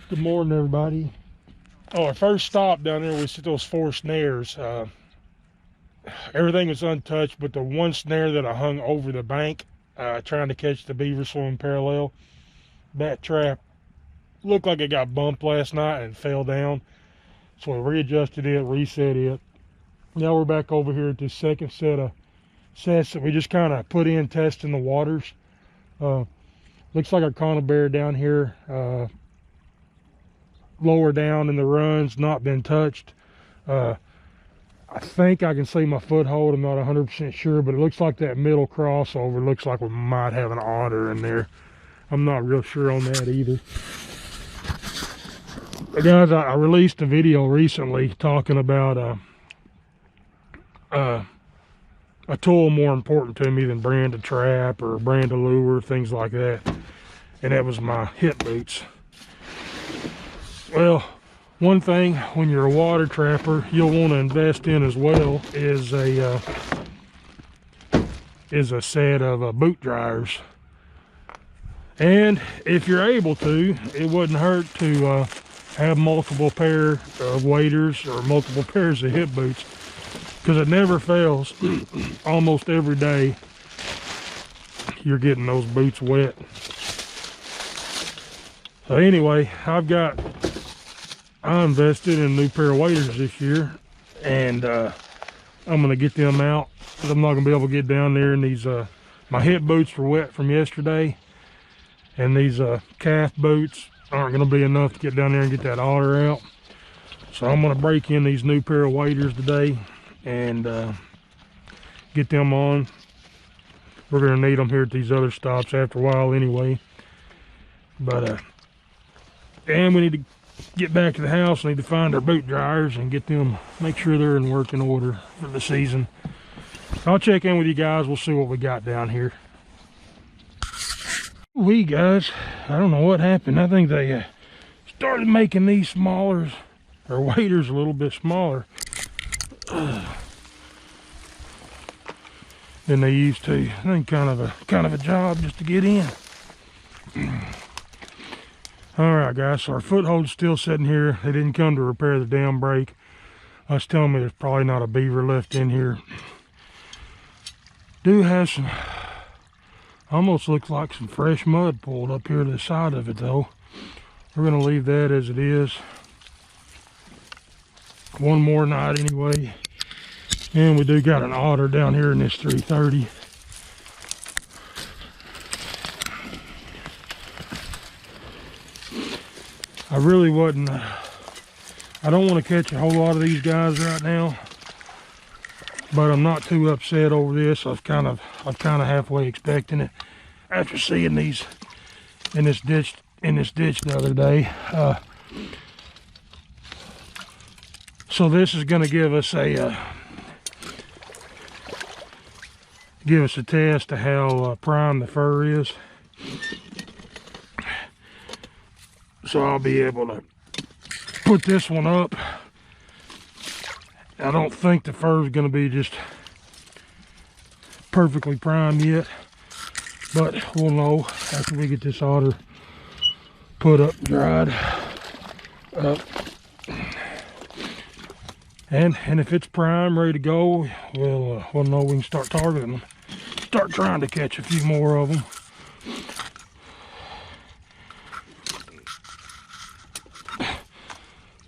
Good morning, everybody. Oh, our first stop down there, we set those 4 snares. Everything was untouched, but the one snare that I hung over the bank, trying to catch the beaver swimming parallel, that trap looked like it got bumped last night and fell down. So we readjusted it, reset it. Now we're back over here at this second set of sets that we just kind of put in testing the waters. Looks like our conibear down here, lower down in the run's not been touched. I think I can see my foothold. I'm not 100% sure, but it looks like that middle crossover looks like we might have an otter in there. I'm not real sure on that either. But guys, I released a video recently talking about a tool more important to me than brand of trap or brand of lure, things like that, and that was my hip boots. Well, one thing when you're a water trapper you'll want to invest in as well is a set of boot dryers. And if you're able to, it wouldn't hurt to have multiple pair of waders or multiple pairs of hip boots, because it never fails. Almost every day you're getting those boots wet. So anyway, I invested in a new pair of waders this year, and I'm gonna get them out because I'm not gonna be able to get down there. And these my hip boots were wet from yesterday, and these calf boots aren't gonna be enough to get down there and get that otter out. So I'm gonna break in these new pair of waders today and get them on. We're gonna need them here at these other stops after a while anyway. But and we need to get back to the house. Need to find our boot dryers and get them, make sure they're in working order for the season. I'll check in with you guys. We'll see what we got down here. Guys, I don't know what happened. I think they started making these smaller, or waders a little bit smaller than they used to. I think kind of a job just to get in. All right, guys, so our foothold's still sitting here. They didn't come to repair the damn brake. That's telling me there's probably not a beaver left in here. Do have some, almost looks like some fresh mud pulled up here to the side of it though. We're gonna leave that as it is. One more night anyway. And we do got an otter down here in this 330. I really wasn't, I don't want to catch a whole lot of these guys right now, but I'm not too upset over this. I'm kind of halfway expecting it after seeing these in this ditch the other day. So this is going to give us a test of how prime the fur is. So I'll be able to put this one up. I don't think the fur is going to be just perfectly primed yet, but we'll know after we get this otter put up, dried up. And if it's prime, ready to go, we'll know we can start targeting them. Start trying to catch a few more of them.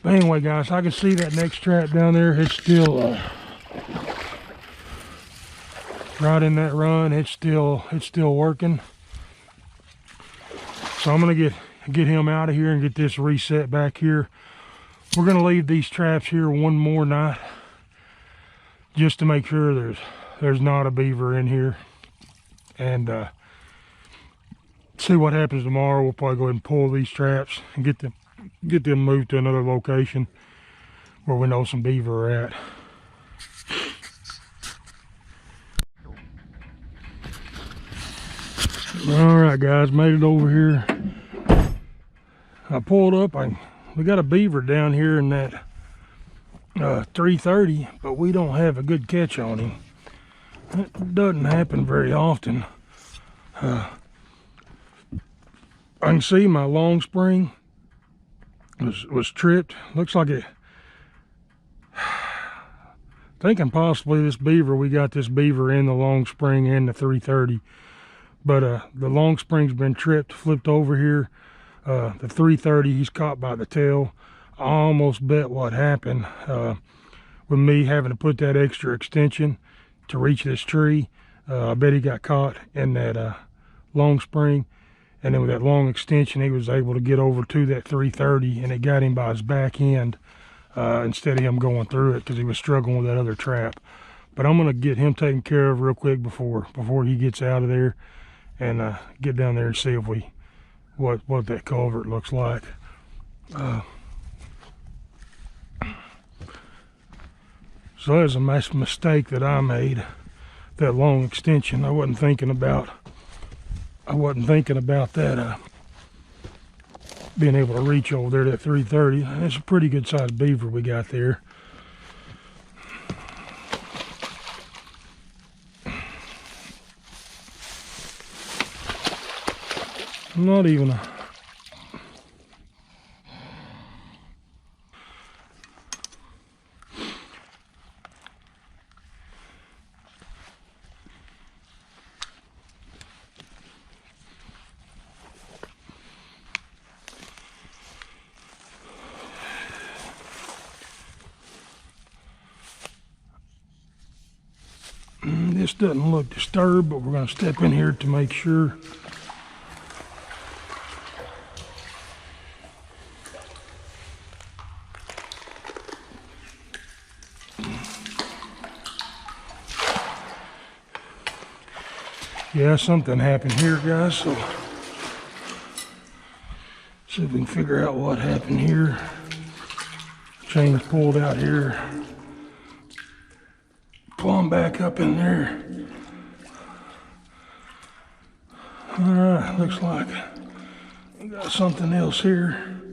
But anyway, guys, I can see that next trap down there. It's still right in that run. It's still working. So I'm gonna get him out of here and get this reset back here. We're gonna leave these traps here one more night just to make sure there's not a beaver in here, and see what happens tomorrow. We'll probably go ahead and pull these traps and get them moved to another location where we know some beaver are at. All right, guys, made it over here. I pulled up. We got a beaver down here in that 330, but we don't have a good catch on him. It doesn't happen very often. I can see my long spring was tripped. Looks like it. Thinking possibly this beaver, we got this beaver in the long spring and the 330, but the long spring's been tripped, flipped over here. The 330, he's caught by the tail. I almost bet what happened with me having to put that extra extension to reach this tree. I bet he got caught in that long spring, and then with that long extension he was able to get over to that 330, and it got him by his back end instead of him going through it, because he was struggling with that other trap. But I'm gonna get him taken care of real quick before he gets out of there, and get down there and see if we what that culvert looks like. So that was a mistake that I made, that long extension. I wasn't thinking about that being able to reach over there to that 330. It's a pretty good sized beaver we got there. Not even a this doesn't look disturbed, but we're going to step in here to make sure. Yeah, something happened here, guys, so see if we can figure out what happened here. Chain's pulled out here. Pull them back up in there. All right, looks like we got something else here.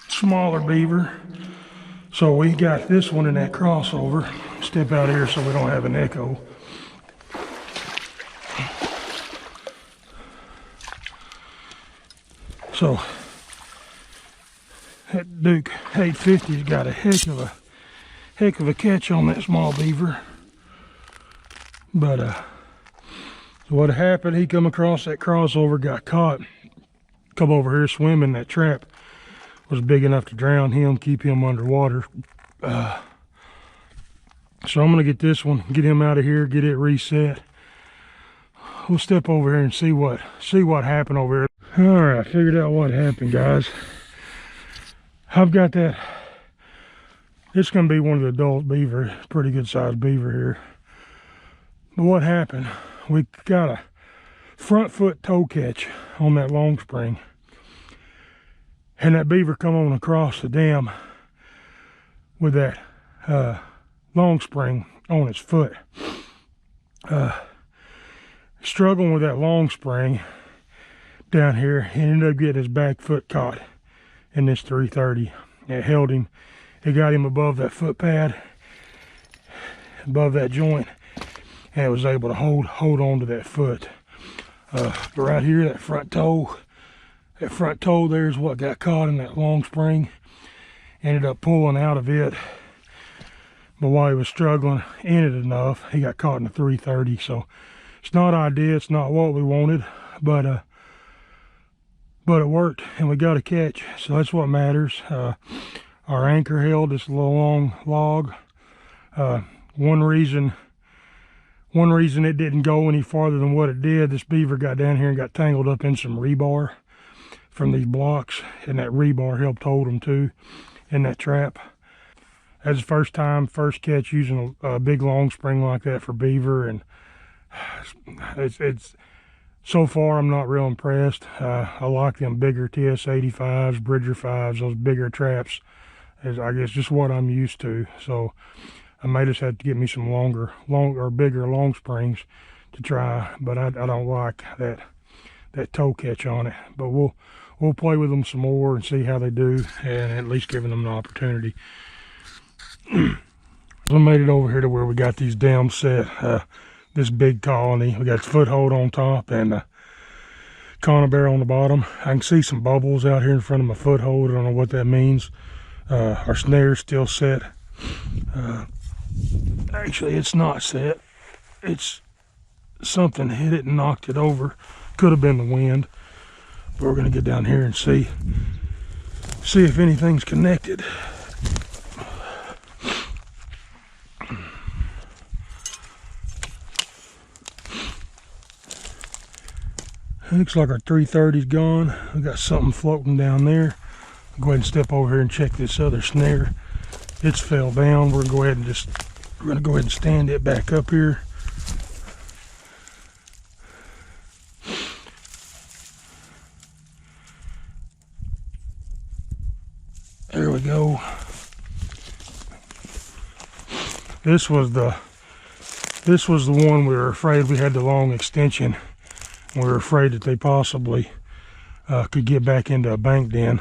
Smaller beaver. So we got this one in that crossover. Step out here so we don't have an echo. So that Duke 850's got a heck of a catch on that small beaver. But so what happened, he come across that crossover, got caught, come over here swimming. That trap was big enough to drown him, keep him underwater. So I'm gonna get this one, get him out of here, get it reset. We'll step over here and see what happened over here. All right, I figured out what happened, guys. I've got that. It's gonna be one of the adult beaver, pretty good sized beaver here. But what happened, we got a front foot toe catch on that long spring, and that beaver come on across the dam with that long spring on his foot. Struggling with that long spring down here, he ended up getting his back foot caught in this 330. It held him, it got him above that foot pad, above that joint, and it was able to hold on to that foot. But right here, that front toe there is what got caught in that long spring. Ended up pulling out of it, but while he was struggling in it enough, he got caught in the 330. So it's not ideal, it's not what we wanted, but it worked, and we got a catch, so that's what matters. Our anchor held this little long log. One reason it didn't go any farther than what it did, this beaver got down here and got tangled up in some rebar from these blocks, and that rebar helped hold him too in that trap. That's the first catch using a big long spring like that for beaver, and it's so far I'm not real impressed. I like them bigger TS85s, Bridger 5s, those bigger traps is, I guess, just what I'm used to. So I may just have to get me some bigger long springs to try, but I don't like that toe catch on it. But we'll play with them some more and see how they do, and at least giving them an opportunity. I made it over here to where we got these dams set. This big colony, we got its foothold on top, and conibear on the bottom. I can see some bubbles out here in front of my foothold. I don't know what that means. Our snare's still set. Actually, it's not set. It's something hit it and knocked it over. Could have been the wind. But we're going to get down here and see if anything's connected. Looks like our 330's gone. We got something floating down there. I'll go ahead and step over here and check this other snare. It's fell down. We're gonna go ahead and stand it back up here. There we go. This was the one we were afraid we had the long extension. We were afraid that they possibly could get back into a bank den.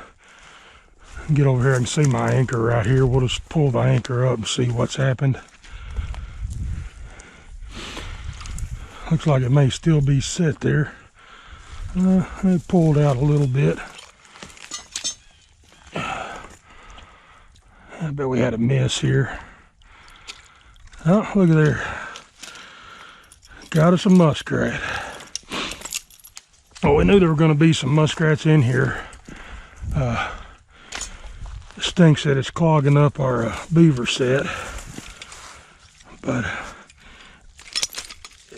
Get over here and see my anchor right here. We'll just pull the anchor up and see what's happened. Looks like it may still be set there. It pulled out a little bit. I bet we had a miss here. Oh, look at there. Got us a muskrat. Well, we knew there were going to be some muskrats in here. Stinks that it's clogging up our beaver set. But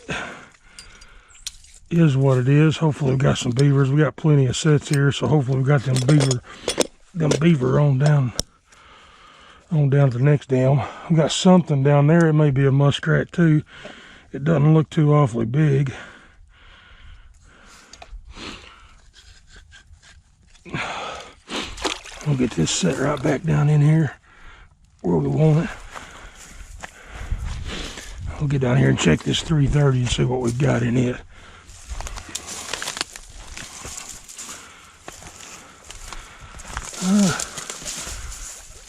it is what it is. Hopefully we've got some beavers. We got plenty of sets here, so hopefully we've got them beaver on down to the next dam. We got something down there. It may be a muskrat too. It doesn't look too awfully big. We'll get this set right back down in here where we want it. We'll get down here and check this 330 and see what we've got in it.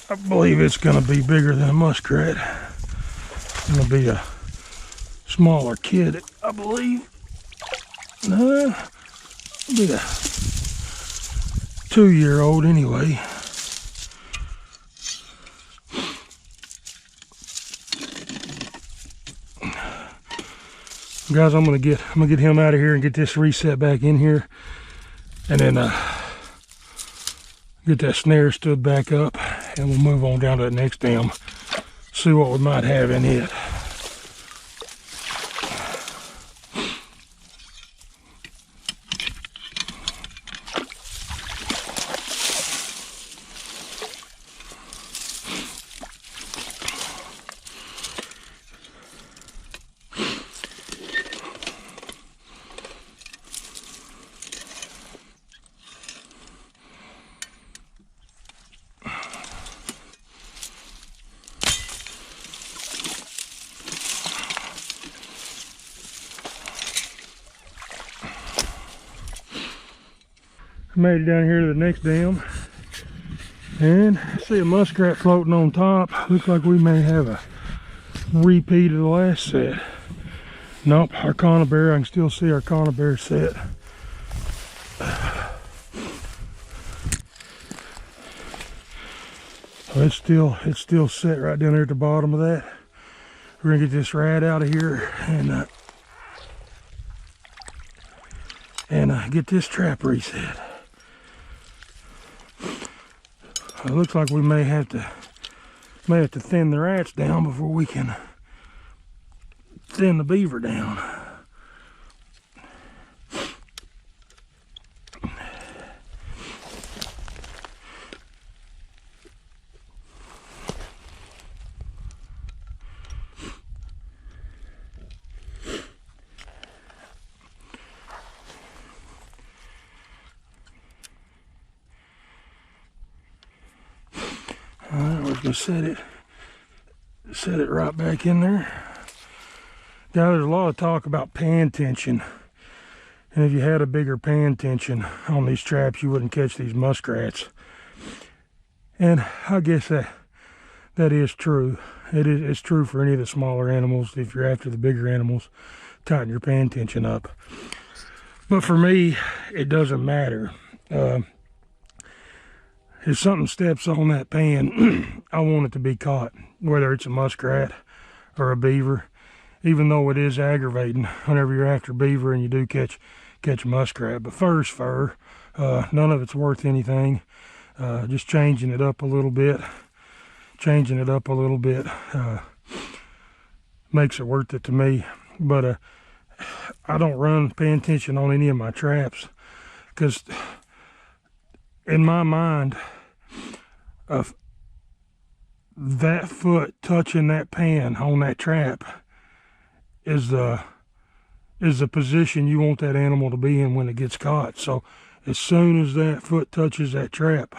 I believe it's going to be bigger than a muskrat. It's going to be a smaller kid, I believe. No, it'll be a 2-year-old anyway. Guys, I'm gonna get him out of here and get this reset back in here, and then get that snare stood back up, and we'll move on down to the next dam, see what we might have in it. I made it down here to the next dam, and I see a muskrat floating on top. Looks like we may have a repeat of the last set. Nope, our conibear, I can still see our conibear set. It's still set right down there at the bottom of that. We're gonna get this rat out of here and get this trap reset. It looks like we may have to thin the rats down before we can thin the beaver down. Alright, we're gonna set it right back in there. Now, there's a lot of talk about pan tension, and if you had a bigger pan tension on these traps, you wouldn't catch these muskrats. And I guess that is true. It's true for any of the smaller animals. If you're after the bigger animals, tighten your pan tension up. But for me, it doesn't matter. If something steps on that pan, I want it to be caught, whether it's a muskrat or a beaver, even though it is aggravating whenever you're after beaver and you do catch a muskrat. But fur's fur. None of it's worth anything. Just changing it up a little bit. Makes it worth it to me. But I don't run paying attention on any of my traps, because in my mind, of that foot touching that pan on that trap is the position you want that animal to be in when it gets caught. So as soon as that foot touches that trap's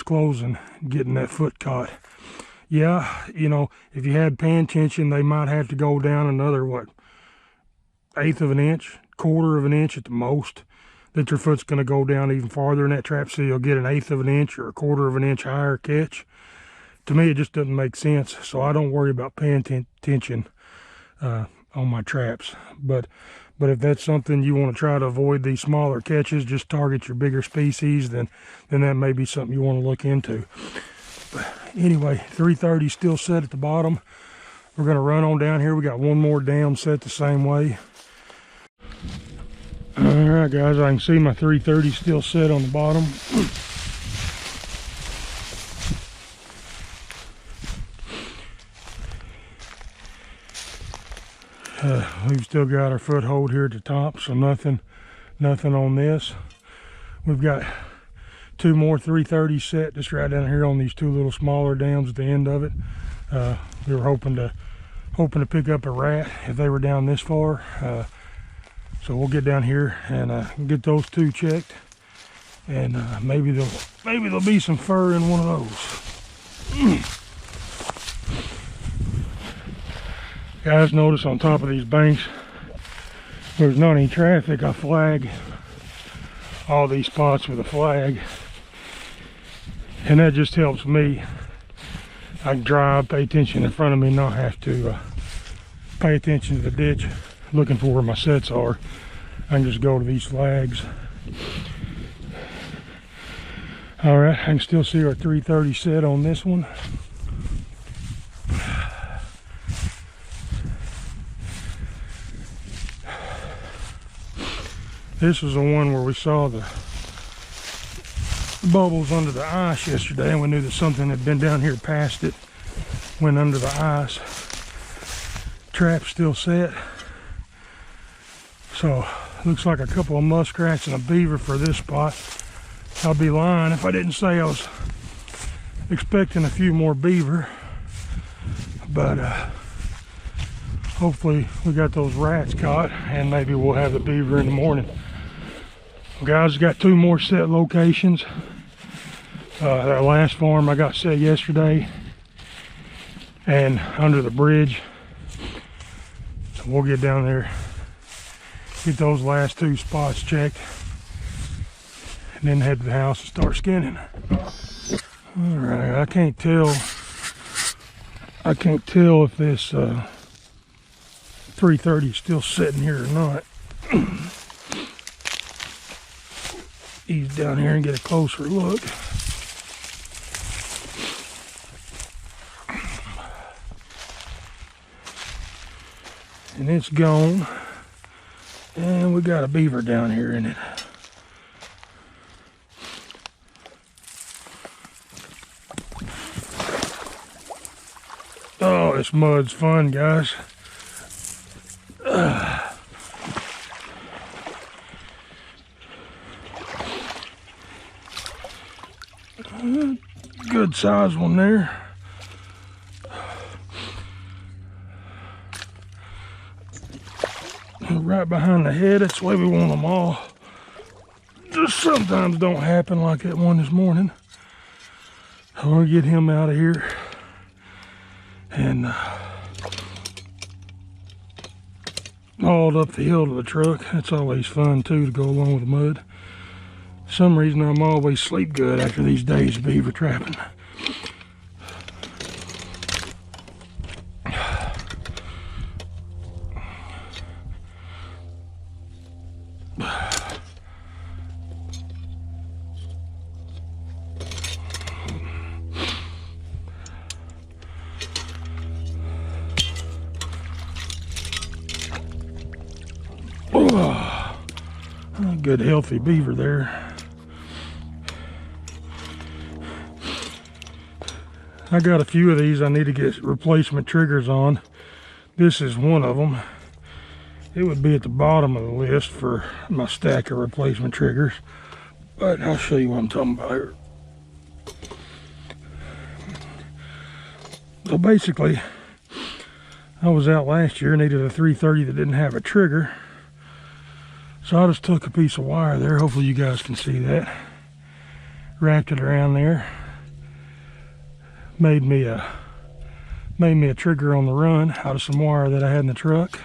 closing, getting that foot caught. Yeah, you know, if you had pan tension, they might have to go down another, what, 1/8 of an inch, 1/4 of an inch at the most, that your foot's going to go down even farther in that trap, so you'll get an 1/8 of an inch or a 1/4 of an inch higher catch. To me, it just doesn't make sense, so I don't worry about pan tension on my traps. But if that's something you want to try to avoid, these smaller catches, just target your bigger species, then that may be something you want to look into. But anyway, 330 still set at the bottom. We're going to run on down here. We got one more dam set the same way. All right, guys, I can see my 330 still set on the bottom. We've still got our foothold here at the top, so nothing on this. We've got 2 more 330s set just right down here on these 2 little smaller dams at the end of it. We were hoping to pick up a rat if they were down this far. So we'll get down here and get those 2 checked, and maybe there'll be some fur in one of those. Guys, notice on top of these banks, there's not any traffic. I flag all these spots with a flag, and that just helps me. I can drive, pay attention in front of me, not have to pay attention to the ditch looking for where my sets are. I can just go to these flags. All right, I can still see our 330 set on this one. This is the one where we saw the bubbles under the ice yesterday, and we knew that something had been down here past it, went under the ice. Trap still set. So looks like a couple of muskrats and a beaver for this spot. I'll be lying if I didn't say I was expecting a few more beaver, but hopefully we got those rats caught, and maybe we'll have the beaver in the morning. Well, guys, got 2 more set locations. That last farm I got set yesterday and under the bridge. So we'll get down there, get those last 2 spots checked, and then head to the house and start skinning. All right, I can't tell if this 330 is still sitting here or not. Ease down here and get a closer look. And it's gone. And we got a beaver down here in it. Oh, this mud's fun, guys. Good size one there. Right behind the head, that's the way we want them all. Just sometimes don't happen like that one this morning. I'm gonna get him out of here and hauled up the hill to the truck. That's always fun too, to go along with the mud. For some reason I'm always sleep good after these days of beaver trapping. good healthy beaver there. I got a few of these I need to get replacement triggers on. This is one of them. It would be at the bottom of the list for my stack of replacement triggers, but I'll show you what I'm talking about here. So basically, I was out last year, needed a 330 that didn't have a trigger. So I just took a piece of wire there, hopefully you guys can see that. Wrapped it around there. Made me a trigger on the run out of some wire that I had in the truck.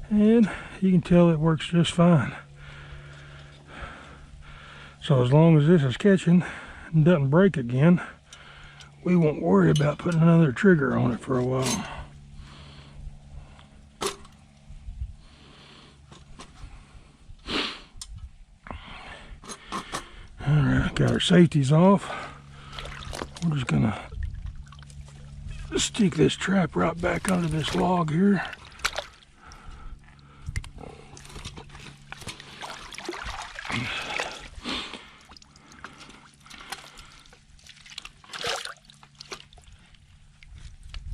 And you can tell it works just fine. So as long as this is catching and doesn't break again, we won't worry about putting another trigger on it for a while. Alright, got our safeties off. We're just gonna stick this trap right back under this log here.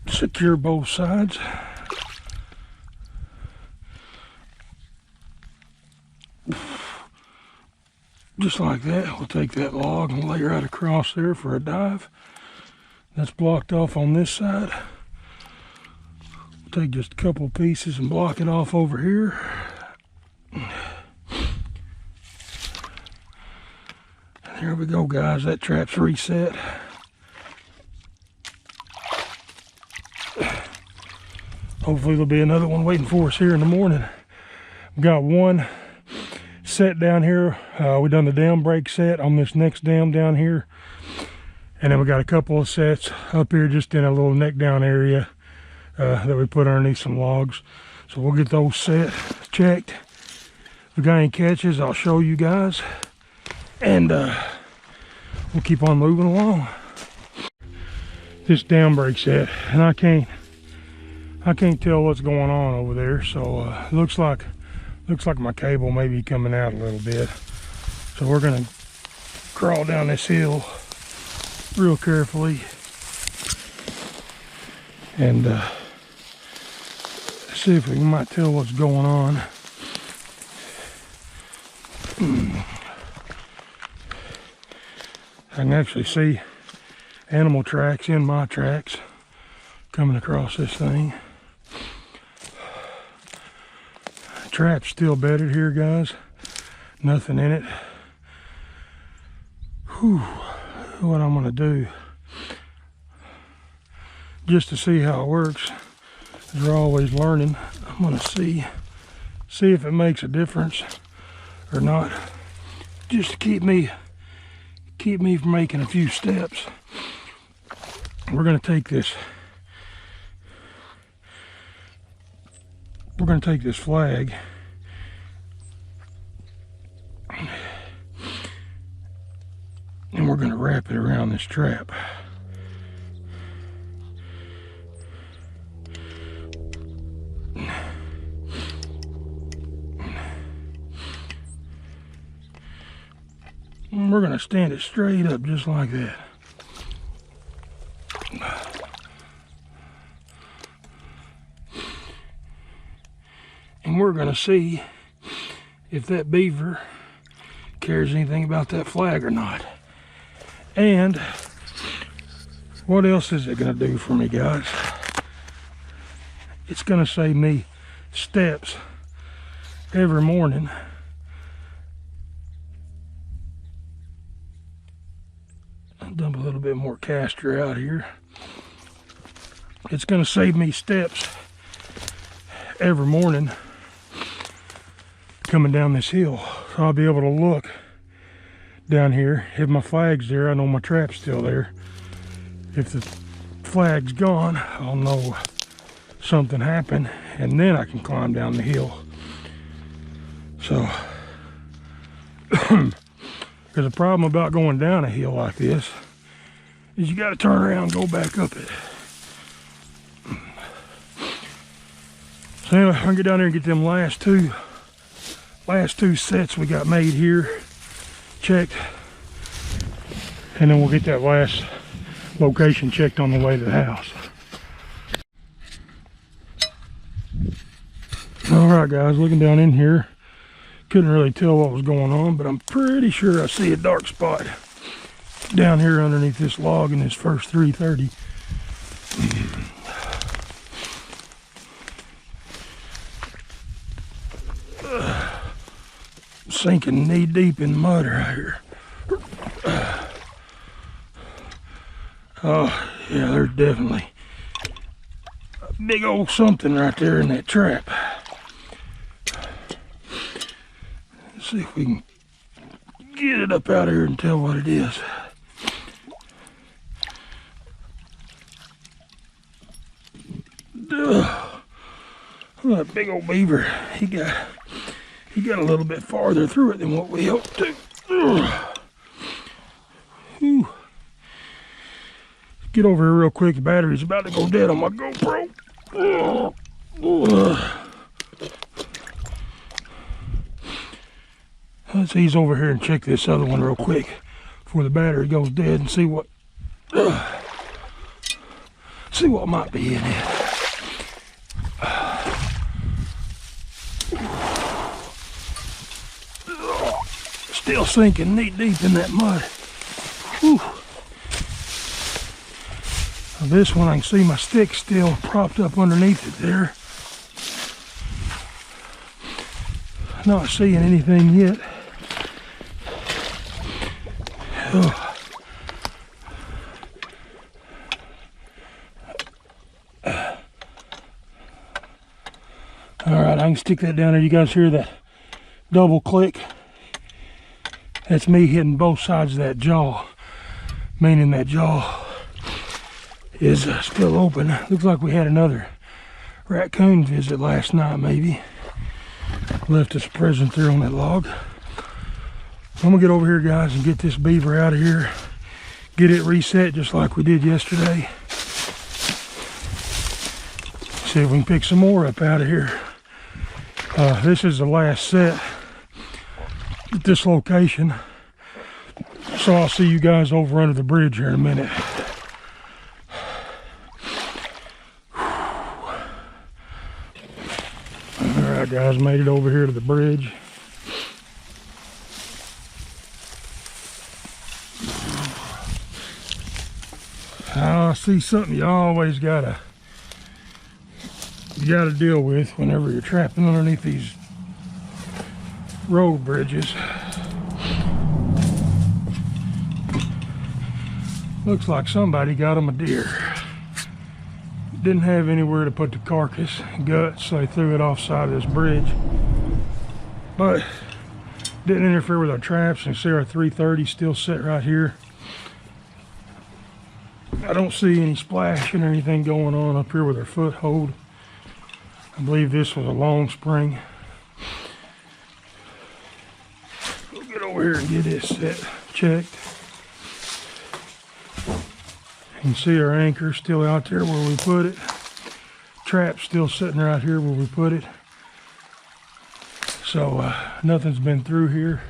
Secure both sides. Just like that. We'll take that log and lay right across there for a dive. That's blocked off on this side. Take just a couple pieces and block it off over here. There we go, guys. That trap's reset. Hopefully there'll be another one waiting for us here in the morning. We've got one set down here. We done the dam break set on this next dam down here. And then we got a couple of sets up here just in a little neck down area that we put underneath some logs. So we'll get those set, checked. If we got any catches, I'll show you guys. And we'll keep on moving along. This dam break set, and I can't tell what's going on over there. So looks like my cable may be coming out a little bit. So we're gonna crawl down this hill real carefully and see if we might tell what's going on. I can actually see animal tracks in my tracks coming across this thing. Trap's still bedded here, guys. Nothing in it. Whew. What I'm gonna do, just to see how it works, as we're always learning, I'm gonna see if it makes a difference or not, just to keep me from making a few steps. We're gonna take this flag and we're going to wrap it around this trap. And we're going to stand it straight up just like that. And we're going to see if that beaver cares anything about that flag or not. And what else is it going to do for me, guys? It's going to save me steps every morning. I'll dump a little bit more castor out here. It's going to save me steps every morning coming down this hill. So I'll be able to look down here. If my flag's there, I know my trap's still there. If the flag's gone, I'll know something happened, and then I can climb down the hill. So there's a problem about going down a hill like this is you got to turn around and go back up it. So anyway, I'm gonna get down there and get them last two last 2 sets we got made here, checked, and then we'll get that last location checked on the way to the house. All right, guys, looking down in here, couldn't really tell what was going on, but I'm pretty sure I see a dark spot down here underneath this log in this first 330. Sinking knee deep in mud right here. Oh yeah, there's definitely a big old something right there in that trap. Let's see if we can get it up out here and tell what it is. That big old beaver, he got a little bit farther through it than what we hoped to. Get over here real quick. The battery's about to go dead on my GoPro. Let's ease over here and check this other one real quick before the battery goes dead and see what might be in it. Still sinking knee deep in that mud. Whew. Now this one, I can see my stick still propped up underneath it there. Not seeing anything yet. Oh. All right, I can stick that down there. You guys hear that double click? That's me hitting both sides of that jaw, meaning that jaw is still open. Looks like we had another raccoon visit last night, maybe. Left us a present there on that log. I'm gonna get over here, guys, and get this beaver out of here. Get it reset just like we did yesterday. See if we can pick some more up out of here. This is the last set at this location, so I'll see you guys over under the bridge here in a minute. Alright, guys, made it over here to the bridge. I see something you always gotta deal with whenever you're trapping underneath these road bridges. Looks like somebody got them a deer. Didn't have anywhere to put the carcass, guts, so they threw it off side of this bridge. But didn't interfere with our traps, and see our 330 still set right here. I don't see any splashing or anything going on up here with our foothold. I believe this was a long spring. We'll get over here and get this set checked. You can see our anchor still out there where we put it. Trap still sitting right here where we put it. So nothing's been through here.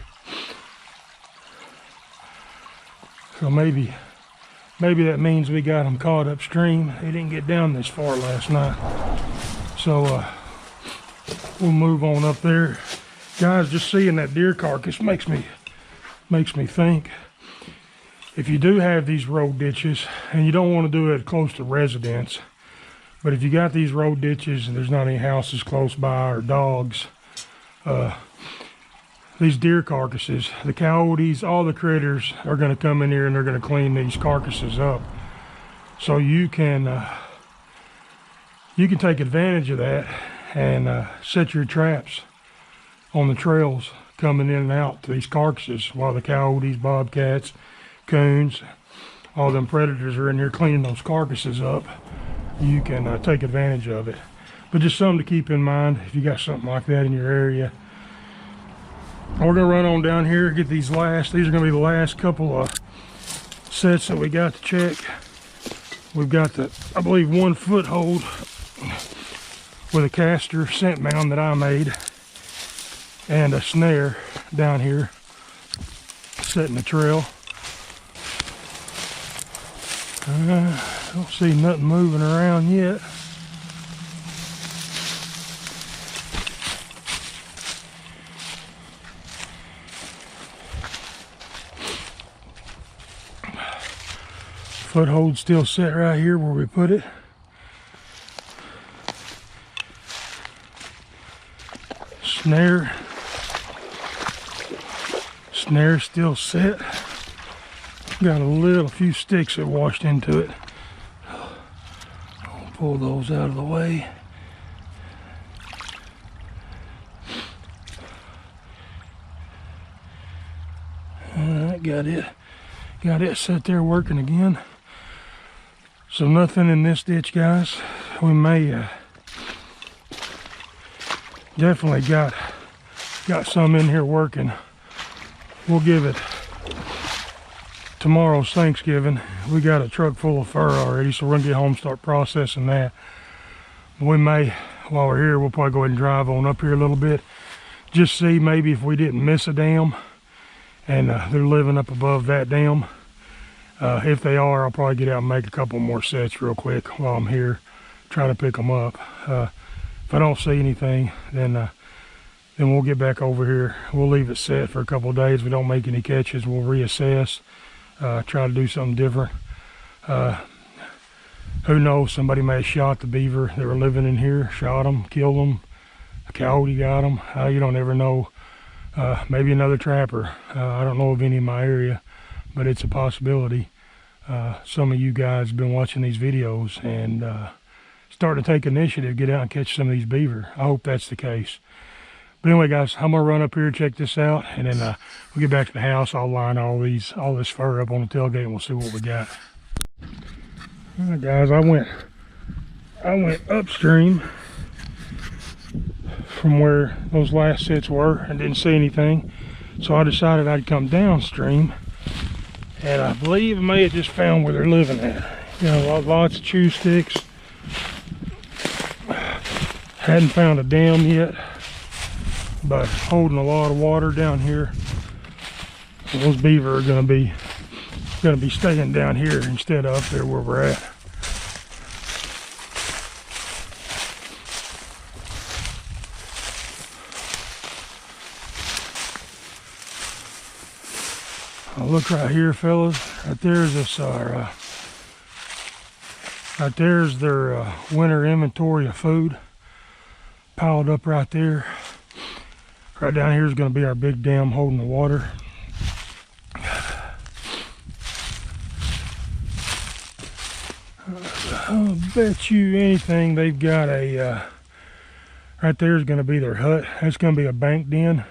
So maybe that means we got them caught upstream. They didn't get down this far last night. So we'll move on up there. Guys, just seeing that deer carcass makes me think, if you do have these road ditches, and you don't want to do it close to residence, but if you got these road ditches and there's not any houses close by or dogs, these deer carcasses, the coyotes, all the critters are going to come in here and they're going to clean these carcasses up. So you can take advantage of that and set your traps on the trails coming in and out to these carcasses while the coyotes, bobcats, coons, all them predators are in here cleaning those carcasses up. You can take advantage of it. But just something to keep in mind if you got something like that in your area. We're gonna run on down here, get these are gonna be the last couple of sets that we got to check. We've got the, I believe, 1 foothold with a caster scent mound that I made. and a snare down here setting the trail. Don't see nothing moving around yet. Foothold still set right here where we put it. Snare still set. Got a few sticks that washed into it. I'll pull those out of the way. Alright, got it set there working again. So nothing in this ditch, guys. We may definitely got some in here working. We'll give it, tomorrow's Thanksgiving. We got a truck full of fur already, so we're gonna get home and start processing that. We may, while we're here, we'll probably go ahead and drive on up here a little bit. Just see maybe if we didn't miss a dam and they're living up above that dam. If they are, I'll probably get out and make a couple more sets real quick while I'm here, try to pick them up. If I don't see anything, then we'll get back over here. We'll leave it set for a couple of days. If we don't make any catches, we'll reassess, try to do something different. Who knows, somebody may have shot the beaver that were living in here, shot them, killed them. A coyote got them. You don't ever know. Maybe another trapper. I don't know of any in my area, but it's a possibility. Some of you guys have been watching these videos and starting to take initiative, get out and catch some of these beaver. I hope that's the case. But anyway, guys, I'm gonna run up here and check this out, and then we'll get back to the house. I'll line all this fur up on the tailgate, and we'll see what we got. All right, guys, I went upstream from where those last sets were and didn't see anything, so I decided I'd come downstream, and I believe I may have just found where they're living at. You know, lots of chew sticks. Hadn't found a dam yet, but holding a lot of water down here. So those beaver are gonna be staying down here instead of up there where we're at. Look right here, fellas. Right there's this right there's their winter inventory of food piled up right there. Right down here is going to be our big dam holding the water. I'll bet you anything they've got a right there is going to be their hut. That's going to be a bank den.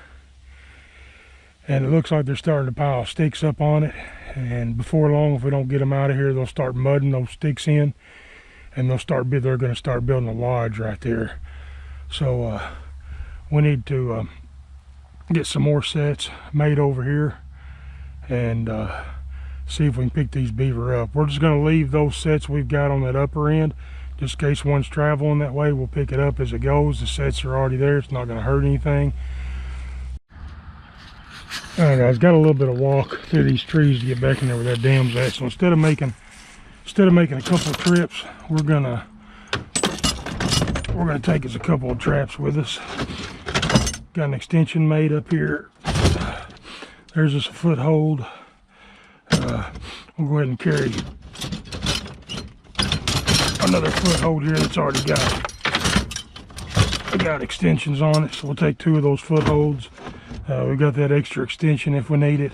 And it looks like they're starting to pile sticks up on it. And before long, if we don't get them out of here, they'll start mudding those sticks in. And they're going to start building a lodge right there. So we need to get some more sets made over here. And see if we can pick these beaver up. We're just going to leave those sets we've got on that upper end. Just in case one's traveling that way, we'll pick it up as it goes. The sets are already there. It's not going to hurt anything. Alright, guys, got a little bit of walk through these trees to get back in there where that dam's at. So instead of making a couple of trips, we're gonna take us a couple of traps with us. Got an extension made up here. There's just a foothold. We'll go ahead and carry another foothold here that's already got extensions on it. So we'll take two of those footholds. We got that extra extension if we need it.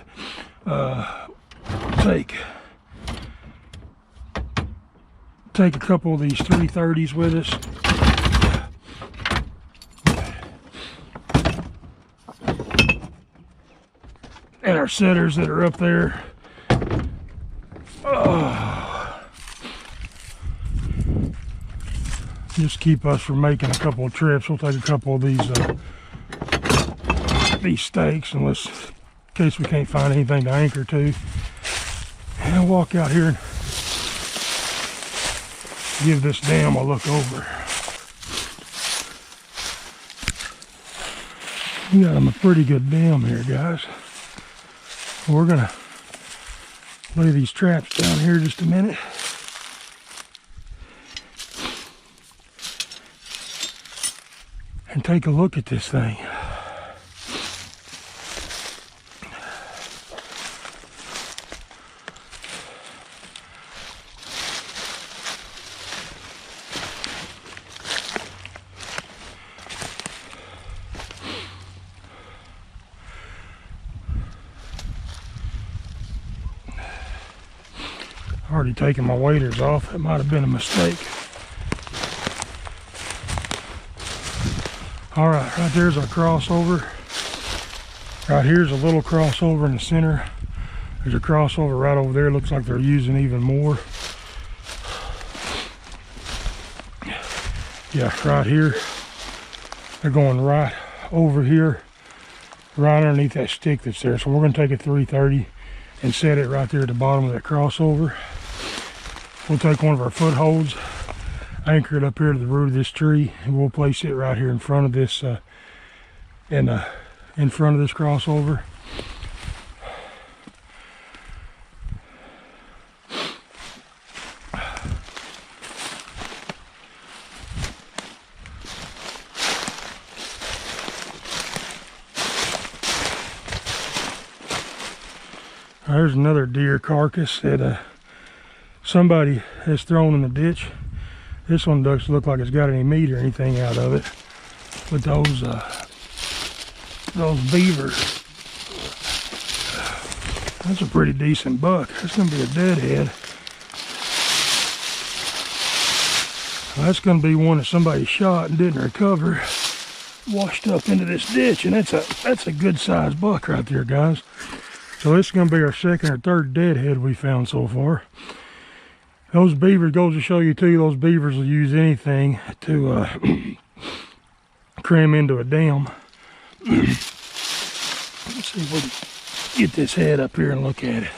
Take a couple of these 330s with us. And our setters that are up there. Just keep us from making a couple of trips. We'll take a couple of these stakes in case we can't find anything to anchor to. And I'll walk out here and give this dam a look over. We got him a pretty good dam here, guys. We're gonna lay these traps down here just a minute. And take a look at this thing. Already taken my waders off. It might have been a mistake. All right, right there's our crossover. Right here's a little crossover in the center. There's a crossover right over there. Looks like they're using even more. Yeah, right here. They're going right over here, right underneath that stick that's there. So we're going to take a 330 and set it right there at the bottom of that crossover. We'll take one of our footholds, anchor it up here to the root of this tree, and we'll place it right here in front of this in front of this crossover. There's another deer carcass that somebody has thrown in the ditch. This one doesn't look like it's got any meat or anything out of it. But those beavers, that's a pretty decent buck. That's gonna be a deadhead. That's gonna be one that somebody shot and didn't recover, washed up into this ditch, and that's a good sized buck right there, guys. So this is going to be our second or third deadhead we found so far. Those beavers, goes to show you too, those beavers will use anything to cram into a dam. Let's see if we can get this head up here and look at it.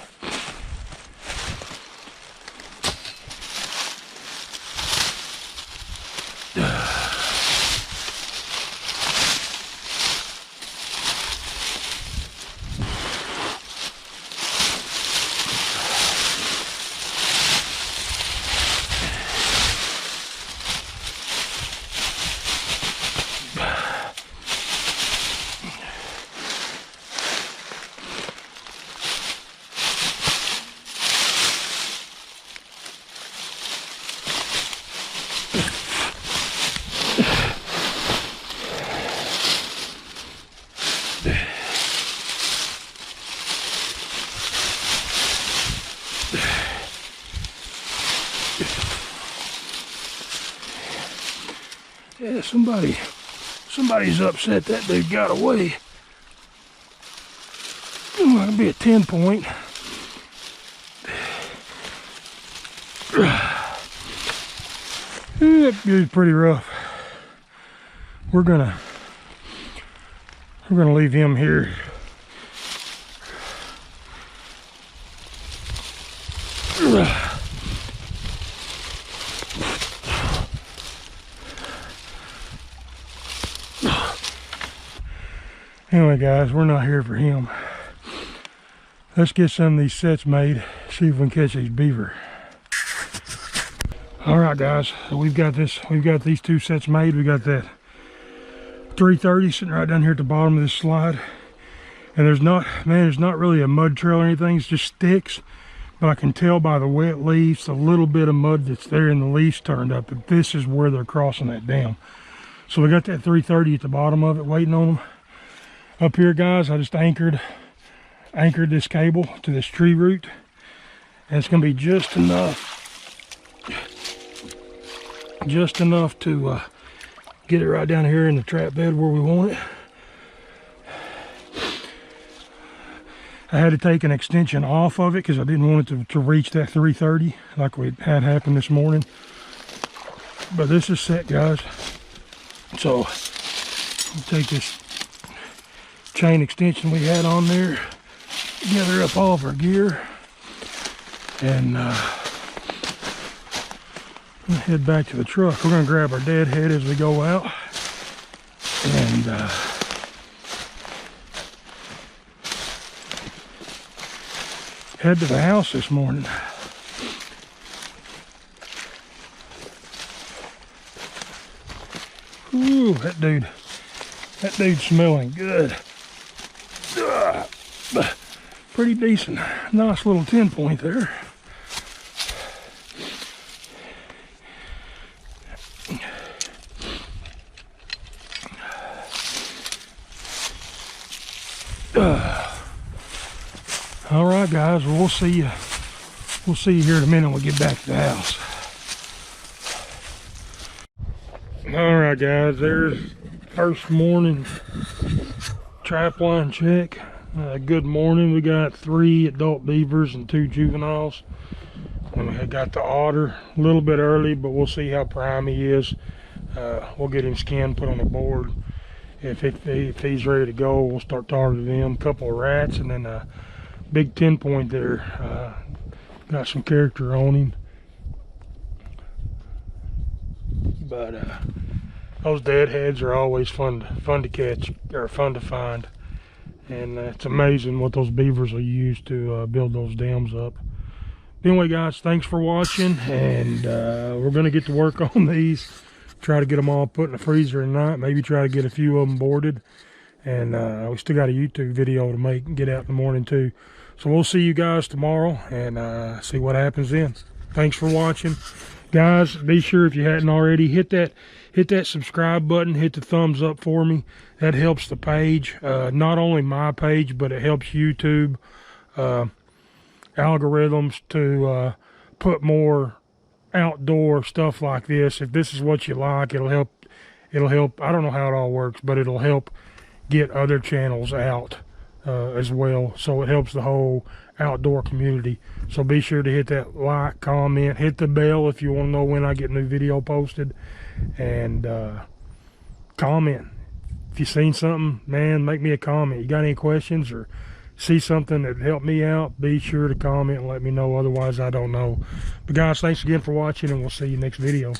Yeah, somebody's upset that dude got away. That'll be a 10 point. That dude's pretty rough. We're gonna leave him here. Anyway, guys, we're not here for him. Let's get some of these sets made, see if we can catch these beaver. All right, guys, so we've got these two sets made. We got that 330 sitting right down here at the bottom of this slide. And there's not really a mud trail or anything, it's just sticks. But I can tell by the wet leaves, the little bit of mud that's there in the leaves turned up, that this is where they're crossing that dam. So we got that 330 at the bottom of it waiting on them. Up here, guys, I just anchored this cable to this tree root, and it's going to be just enough to get it right down here in the trap bed where we want it. I had to take an extension off of it because I didn't want it to reach that 330 like we had happen this morning. But this is set, guys. So I'll take this chain extension we had on there, gather up all of our gear, and head back to the truck. We're going to grab our dead head as we go out, and head to the house this morning. Ooh, that dude's smelling good. Pretty decent. Nice little 10 point there. All right, guys. Well, we'll see you. We'll see you here in a minute when we get back to the house. All right, guys. There's first morning trap line check. Good morning. We got 3 adult beavers and 2 juveniles. And we got the otter a little bit early, but we'll see how prime he is. We'll get him skinned, put on the board. If he's ready to go, we'll start targeting him. A couple of rats, and then a big 10 point there. Got some character on him. But those deadheads are always fun to catch, or fun to find. And it's amazing what those beavers will use to build those dams up. Anyway, guys, thanks for watching, and we're going to get to work on these. Try to get them all put in the freezer tonight. Maybe try to get a few of them boarded. And we still got a YouTube video to make and get out in the morning too. So we'll see you guys tomorrow and see what happens then. Thanks for watching. Guys, be sure, if you hadn't already, hit that subscribe button, hit the thumbs up for me. That helps the page. Not only my page, but it helps YouTube algorithms to put more outdoor stuff like this. If this is what you like, it'll help. I don't know how it all works, but it'll help get other channels out as well. So it helps the whole outdoor community. So be sure to hit that like, comment, hit the bell if you want to know when I get a new video posted, and comment. If you seen something, man, make me a comment. You got any questions or see something that helped me out, be sure to comment and let me know. Otherwise, I don't know. But guys, thanks again for watching, and we'll see you next video.